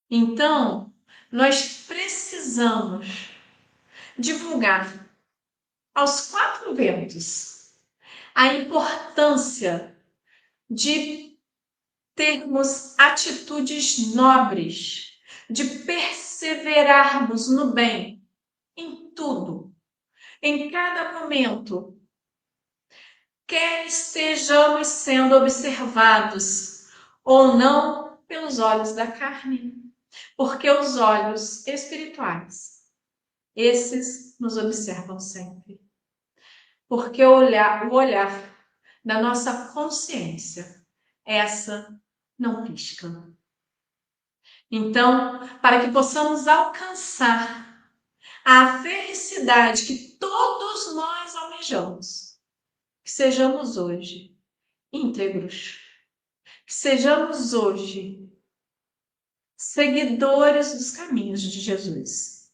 Então, nós precisamos divulgar aos quatro ventos a importância de termos atitudes nobres, de perseverarmos no bem em tudo, em cada momento, quer estejamos sendo observados ou não pelos olhos da carne, porque os olhos espirituais, esses nos observam sempre. Porque o olhar da nossa consciência, essa não pisca. Então, para que possamos alcançar a felicidade que todos nós almejamos, que sejamos hoje íntegros, que sejamos hoje seguidores dos caminhos de Jesus.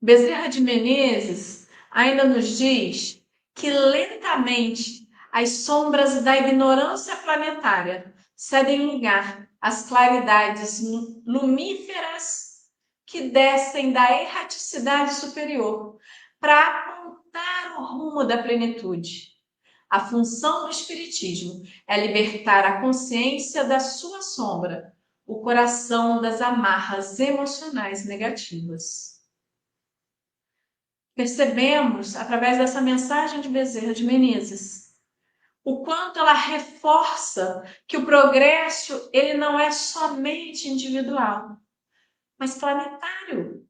Bezerra de Menezes ainda nos diz que lentamente as sombras da ignorância planetária cedem lugar às claridades lumíferas que descem da erraticidade superior para apontar o rumo da plenitude. A função do Espiritismo é libertar a consciência da sua sombra, o coração das amarras emocionais negativas. Percebemos, através dessa mensagem de Bezerra de Menezes, o quanto ela reforça que o progresso ele não é somente individual, mas planetário.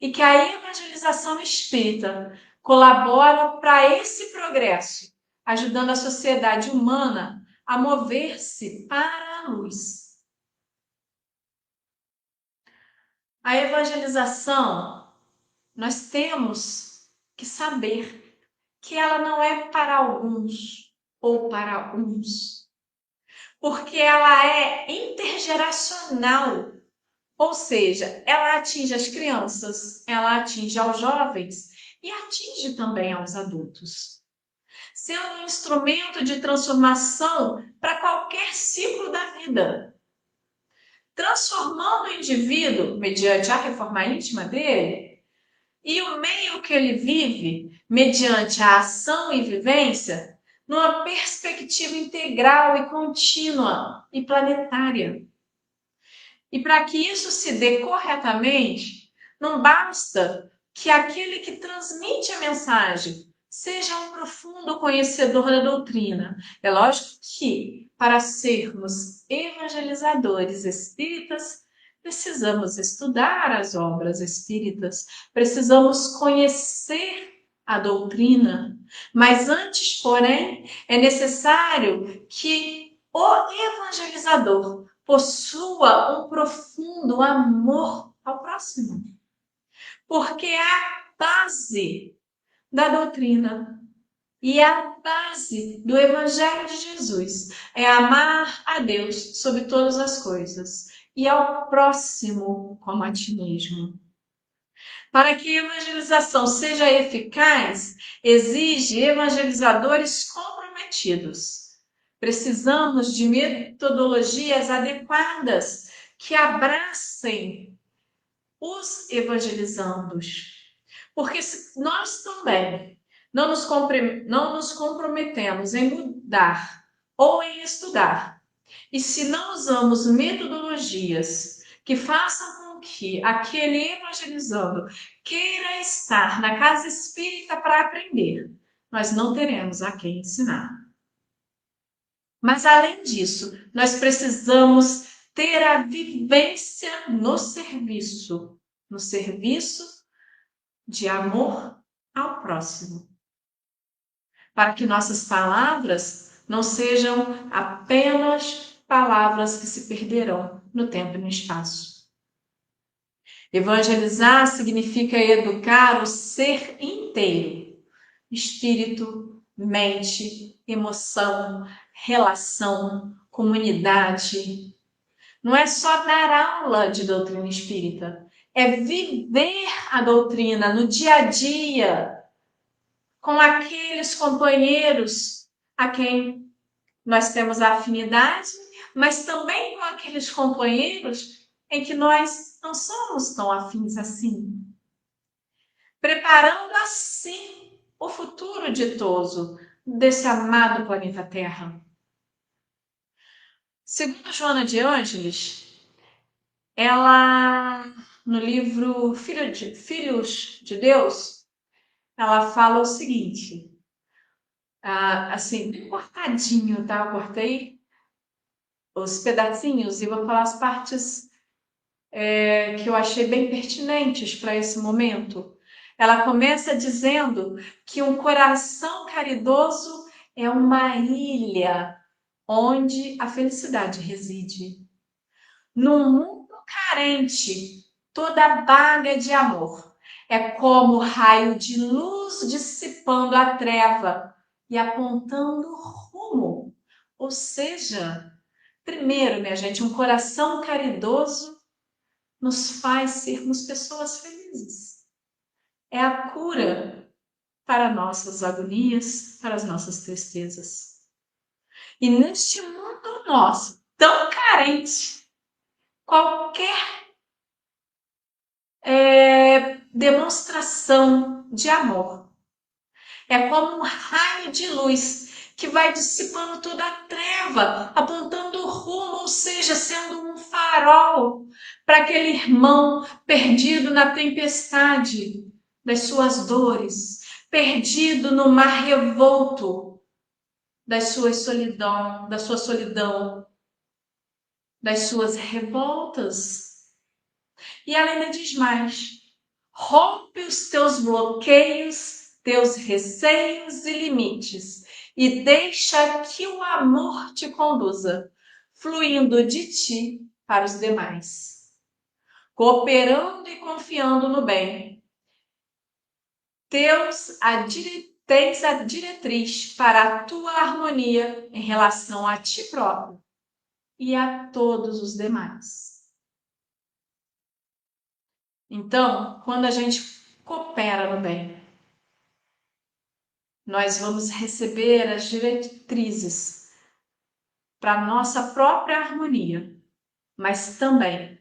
E que a evangelização espírita colabora para esse progresso, ajudando a sociedade humana a mover-se para a luz. A evangelização, nós temos que saber que ela não é para alguns ou para uns, porque ela é intergeracional, ou seja, ela atinge as crianças, ela atinge aos jovens e atinge também aos adultos, sendo um instrumento de transformação para qualquer ciclo da vida, transformando o indivíduo mediante a reforma íntima dele e o meio que ele vive mediante a ação e vivência numa perspectiva integral e contínua e planetária. E para que isso se dê corretamente, não basta que aquele que transmite a mensagem seja um profundo conhecedor da doutrina. É lógico que, para sermos evangelizadores espíritas, precisamos estudar as obras espíritas, precisamos conhecer a doutrina, mas antes, porém, é necessário que o evangelizador possua um profundo amor ao próximo, porque é a base da doutrina e a base do Evangelho de Jesus é amar a Deus sobre todas as coisas e ao próximo como a ti mesmo. Para que a evangelização seja eficaz, exige evangelizadores comprometidos. Precisamos de metodologias adequadas que abracem os evangelizandos. Porque se nós também não nos comprometemos em mudar ou em estudar, e se não usamos metodologias que façam com que aquele evangelizando queira estar na casa espírita para aprender, nós não teremos a quem ensinar. Mas, além disso, nós precisamos ter a vivência no serviço de amor ao próximo, para que nossas palavras não sejam apenas palavras que se perderão no tempo e no espaço. Evangelizar significa educar o ser inteiro, espírito, mente, emoção, relação, comunidade. Não é só dar aula de doutrina espírita, é viver a doutrina no dia a dia, com aqueles companheiros a quem nós temos afinidade, mas também com aqueles companheiros em que nós não somos tão afins assim. Preparando assim o futuro ditoso desse amado planeta Terra. Segundo Joana de Ângeles, ela, no livro Filhos de Deus, ela fala o seguinte, assim, bem cortadinho, tá? Eu cortei os pedacinhos e vou falar as partes que eu achei bem pertinentes para esse momento. Ela começa dizendo que um coração caridoso é uma ilha onde a felicidade reside. Num mundo carente, toda vaga de amor é como raio de luz dissipando a treva e apontando rumo. Ou seja, primeiro, minha gente, um coração caridoso nos faz sermos pessoas felizes. É a cura para nossas agonias, para as nossas tristezas. E neste mundo nosso, tão carente, qualquer demonstração de amor é como um raio de luz que vai dissipando toda a treva, apontando o rumo, ou seja, sendo um farol para aquele irmão perdido na tempestade das suas dores, perdido no mar revolto da sua solidão, das suas revoltas. E ela ainda diz mais: rompe os teus bloqueios, teus receios e limites, e deixa que o amor te conduza, fluindo de ti para os demais, cooperando e confiando no bem. Tens a diretriz para a tua harmonia em relação a ti próprio e a todos os demais. Então, quando a gente coopera no bem, nós vamos receber as diretrizes para a nossa própria harmonia, mas também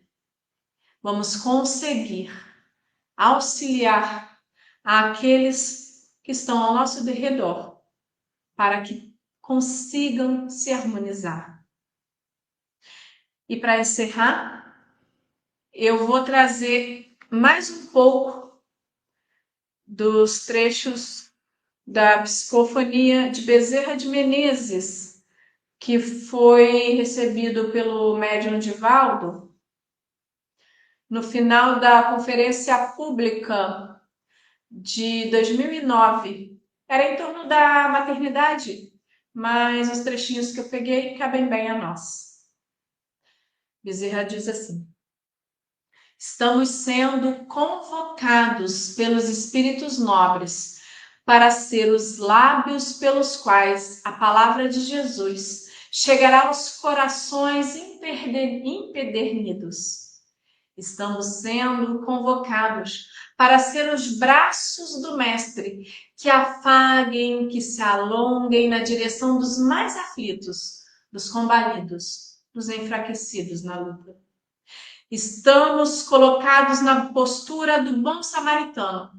vamos conseguir auxiliar aqueles que estão ao nosso redor para que consigam se harmonizar. E para encerrar, eu vou trazer mais um pouco dos trechos da psicofonia de Bezerra de Menezes, que foi recebido pelo médium Divaldo no final da conferência pública de 2009. Era em torno da maternidade, mas os trechinhos que eu peguei cabem bem a nós. Bezerra diz assim: estamos sendo convocados pelos espíritos nobres para ser os lábios pelos quais a palavra de Jesus chegará aos corações empedernidos. Estamos sendo convocados para ser os braços do Mestre que afaguem, que se alonguem na direção dos mais aflitos, dos combalidos, dos enfraquecidos na luta. Estamos colocados na postura do bom samaritano,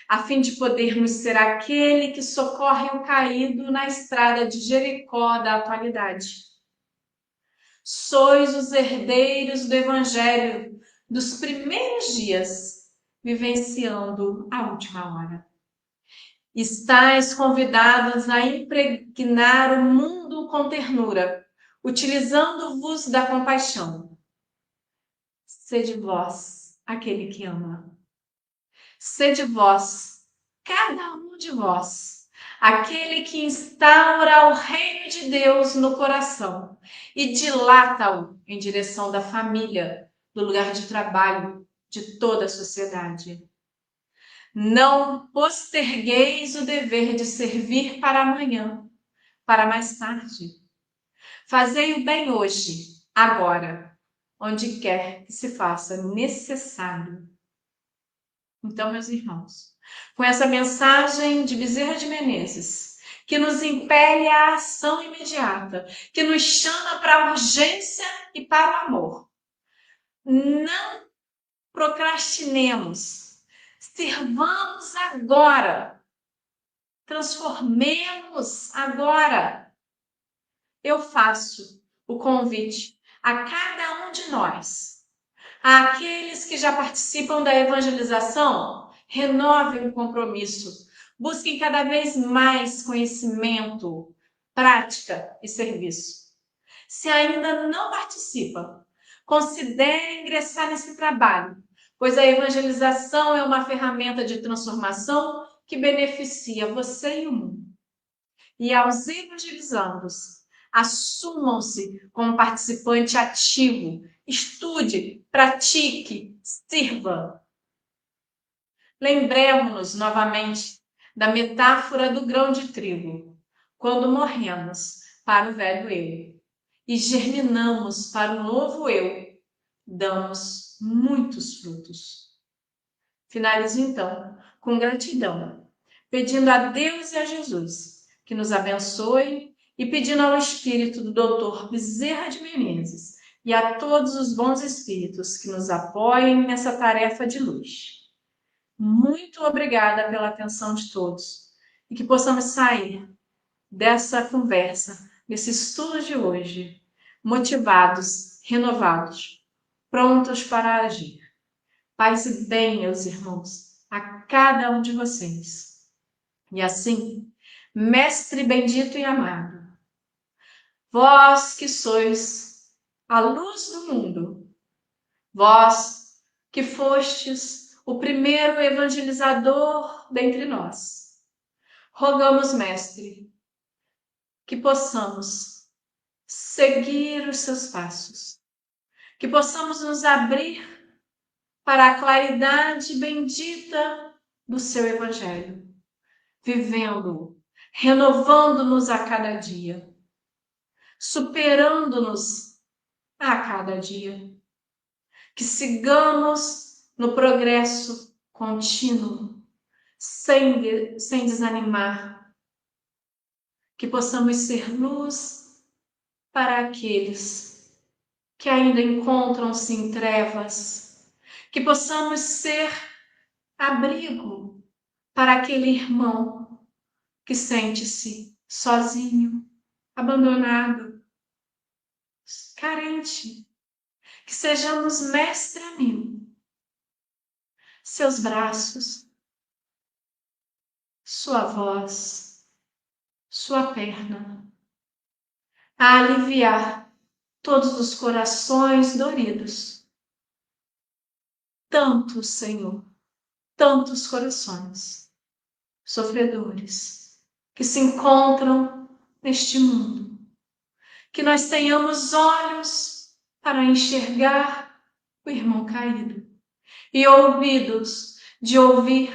a fim de podermos ser aquele que socorre o caído na estrada de Jericó da atualidade. Sois os herdeiros do Evangelho dos primeiros dias, vivenciando a última hora. Estais convidados a impregnar o mundo com ternura, utilizando-vos da compaixão. Sede vós aquele que ama. Sede vós, cada um de vós, aquele que instaura o reino de Deus no coração e dilata-o em direção da família, do lugar de trabalho, de toda a sociedade. Não postergueis o dever de servir para amanhã, para mais tarde. Fazei o bem hoje, agora, onde quer que se faça necessário. Então, meus irmãos, com essa mensagem de Bezerra de Menezes, que nos impele à ação imediata, que nos chama para a urgência e para o amor. Não procrastinemos, sirvamos agora, transformemos agora. Eu faço o convite a cada um de nós, àqueles que já participam da evangelização, renovem o compromisso, busquem cada vez mais conhecimento, prática e serviço. Se ainda não participa, considere ingressar nesse trabalho, pois a evangelização é uma ferramenta de transformação que beneficia você e o mundo. E aos evangelizandos, assumam-se como participante ativo, estude, pratique, sirva. Lembremos-nos novamente da metáfora do grão de trigo, quando morremos para o velho eu e germinamos para o novo eu, damos muitos frutos. Finalizo então com gratidão, pedindo a Deus e a Jesus que nos abençoe e pedindo ao Espírito do Dr. Bezerra de Menezes e a todos os bons espíritos que nos apoiem nessa tarefa de luz. Muito obrigada pela atenção de todos e que possamos sair dessa conversa, desse estudo de hoje, motivados, renovados, prontos para agir. Paz bem, meus irmãos, a cada um de vocês. E assim, Mestre bendito e amado, vós que sois a luz do mundo, vós que fostes o primeiro evangelizador dentre nós, rogamos, Mestre, que possamos seguir os seus passos, que possamos nos abrir para a claridade bendita do seu Evangelho, vivendo, renovando-nos a cada dia, superando-nos a cada dia, que sigamos no progresso contínuo, sem desanimar, que possamos ser luz para aqueles que ainda encontram-se em trevas, que possamos ser abrigo para aquele irmão que sente-se sozinho, abandonado, carente, que sejamos mestre amigo, seus braços, sua voz, sua perna, a aliviar todos os corações doridos. Tantos, Senhor, tantos corações sofredores que se encontram neste mundo. Que nós tenhamos olhos para enxergar o irmão caído e ouvidos de ouvir,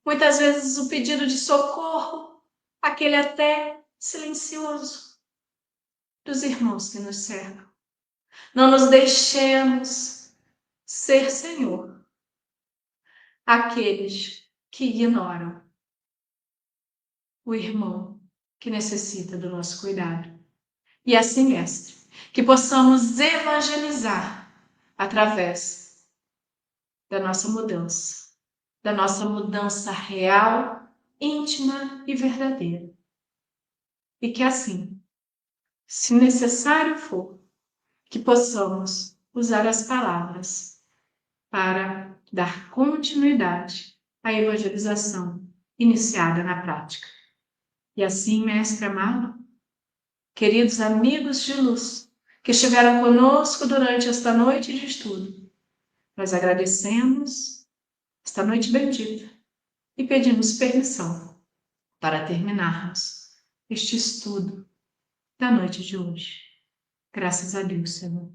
muitas vezes, o pedido de socorro, aquele até silencioso, dos irmãos que nos cercam. Não nos deixemos ser, Senhor, aqueles que ignoram o irmão que necessita do nosso cuidado. E assim, Mestre, que possamos evangelizar através da nossa mudança real, íntima e verdadeira. E que assim, se necessário for, que possamos usar as palavras para dar continuidade à evangelização iniciada na prática. E assim, Mestre amado, queridos amigos de luz que estiveram conosco durante esta noite de estudo, Nós agradecemos esta noite bendita e pedimos permissão para terminarmos este estudo da noite de hoje. Graças a Deus, Senhor.